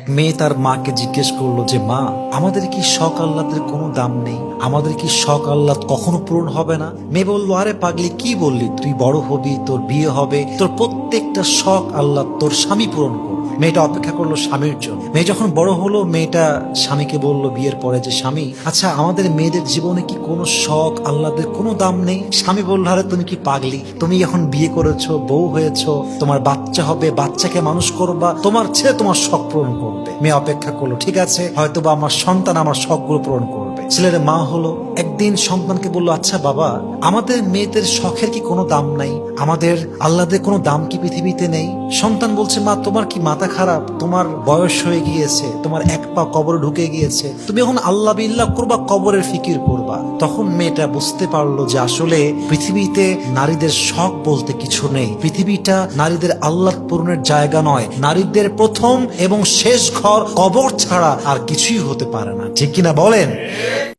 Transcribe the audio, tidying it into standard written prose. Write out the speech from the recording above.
মেয়ে তার মাকে জিজ্ঞেস করলো যে মা, আমাদের কি শখ আহ্লাদের কোনো দাম নেই? আমাদের কি শখ আহ্লাদ কখনো পূরণ হবে না? মেয়ে বললো, আরে পাগলি, কি বললি? তুই বড় হবি, তোর বিয়ে হবে, তোর প্রত্যেকটা শখ আহ্লাদ তোর স্বামী পূরণ করবে। মেয়েটা অপেক্ষা করলো স্বামীর জন্য। মেয়ে যখন বড় হলো, মেয়েটা স্বামীকে বলল বিয়ের পরে যে স্বামী, আচ্ছা আমাদের মেয়েদের জীবনে কি কোনো শখ আহ্লাদের কোনো দাম নেই? স্বামী বলল, আরে তুমি কি পাগলি? তুমি এখন বিয়ে করেছো, বউ হয়েছো, তোমার বাচ্চা হবে, বাচ্চাকে মানুষ করবা, তোমার ছেলে তোমার শখ পূরণ করবে। মেয়ে অপেক্ষা করলো, ঠিক আছে, হয়তোবা আমার সন্তান আমার শখগুলো পূরণ করবে। ছেলের মা হলো, একদিন সন্তানকে বললো, আচ্ছা বাবা, আমাদের মেয়েদের শখের কি কোনো দাম নাই? আমাদের আহ্লাদের কোনো দাম কি পৃথিবীতে নেই? সন্তান বলছে, মা তোমার কি মাথা খারাপ? তোমার বয়স হয়ে গিয়েছে, তোমার এক পা কবরে ঢুকে গিয়েছে, তুমি এখন আল্লাহ বিল্লাহ করবা, কবরের ফিকির করবা। তখন মেয়েটা বুঝতে পারলো যে আসলে পৃথিবীতে নারীদের শখ বলতে কিছু নেই। পৃথিবীটা নারীদের আহ্লাদ পূরণের জায়গা নয়। নারীদের প্রথম এবং শেষ ঘর কবর ছাড়া আর কিছুই হতে পারে না। ঠিক কিনা বলেন?